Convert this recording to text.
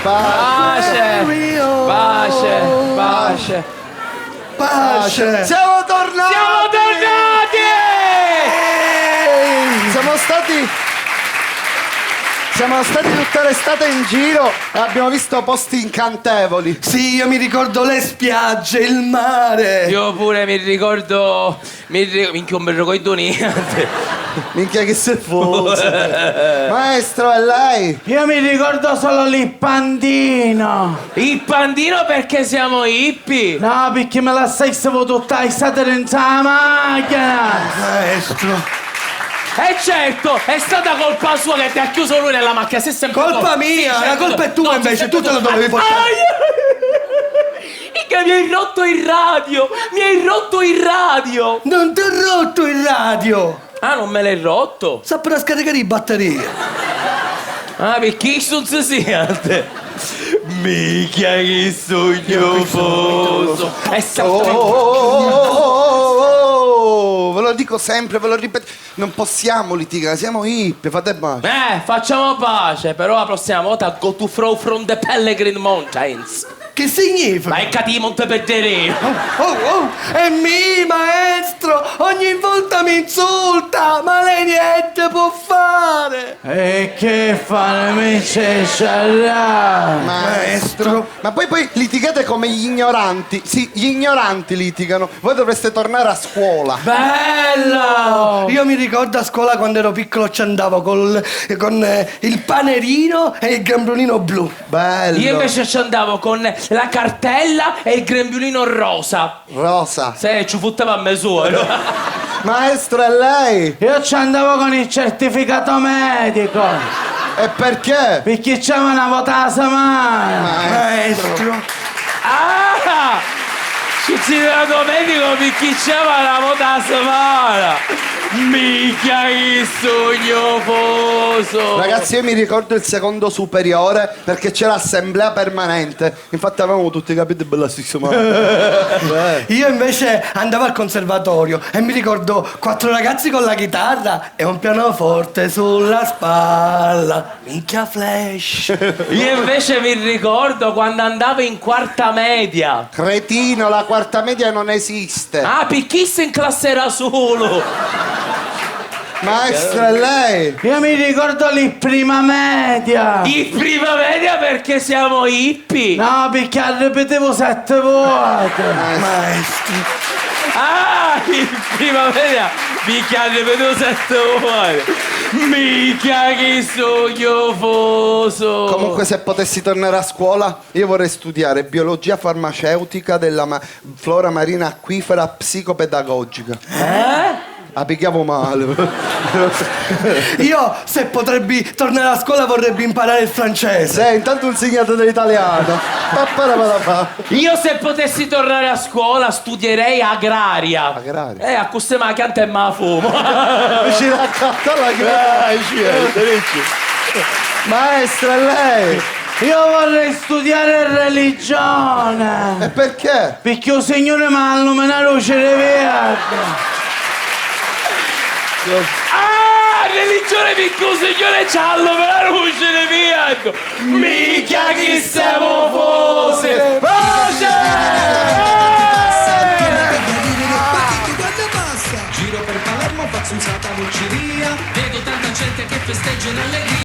Pace. Pace. Pace. Pace. Siamo tornati! Siamo stati tutta l'estate in giro e abbiamo visto posti incantevoli. Sì, io mi ricordo le spiagge, il mare. Io pure mi ricordo. Minchia, un bel ricordo niente. Minchia che se fosse. Maestro, è lei? Io mi ricordo solo l'Ippandino. Il pandino perché siamo hippie? No, perché me la stai tutta l'estate dentro la macchina. Maestro. Certo, è stata colpa sua che ti ha chiuso lui nella macchina. Sei sempre Colpa mia, la colpa è tua invece, tu te lo dovevi portare. Mica mi hai rotto il radio! Mi hai rotto il radio! Non ti ho rotto il radio. Ah, non me l'hai rotto? Sta per scaricare le batterie. Ah, perché non si sente? Mica che sognofoso! È Ve lo dico sempre, ve lo ripeto. Non possiamo litigare, siamo hippie, fate pace. facciamo pace, però la prossima volta go to throw from the Pellegrin Mountains. Che significa? Vai Cati Monte Perderino. È mio maestro, ogni volta mi insulta, ma lei niente può fare. E che fa? Mi c'è sciarrà. Maestro. Ma poi litigate come gli ignoranti. Sì, gli ignoranti litigano. Voi dovreste tornare a scuola. Bello! Io mi ricordo a scuola quando ero piccolo ci andavo con il panerino e il gambrolino blu. Bello. Io invece ci andavo con la cartella e il grembiulino rosa. Rosa. Se ci fotteva a misura. Maestro, è lei? Io ci andavo con il certificato medico. E perché? Perché c'è una vota settimana. Maestro. Ah! Ci si dato medico perché c'era la moda settimana. Mica che sognofoso. Ragazzi, io mi ricordo il secondo superiore perché c'era assemblea permanente. Infatti avevamo tutti i capelli bellissimi. Io invece andavo al conservatorio e mi ricordo 4 ragazzi con la chitarra e un pianoforte sulla spalla. Minchia flash. Io invece mi ricordo quando andavo in quarta media. Cretino, la quarta media non esiste. Ah, perché in classe era solo? Maestro, è lei? Io mi ricordo lì prima media. In prima media perché siamo hippie. No, perché ripetevo 7 volte. Maestro. Ah, in prima media mica ne vedo 7 volte. Mica che sognofoso. Comunque, se potessi tornare a scuola, io vorrei studiare biologia farmaceutica della flora marina acquifera psicopedagogica. La picchiavo male. Io se potrebbe tornare a scuola vorrebbe imparare il francese. Intanto un segnato dell'italiano. Io se potessi tornare a scuola studierei agraria. Agraria? A queste macchiante e me la fumo. Ci racconta la Maestra, è lei? Io vorrei studiare religione. E perché? Perché il Signore mi ha illuminato luce verde. Ah, religione perché il Signore ci ha illuminato la luce di bianco. Mica che siamo fose. Pace! Giro per Palermo, faccio un salto a Vucciria. Vedo tanta gente che festeggia in allegria.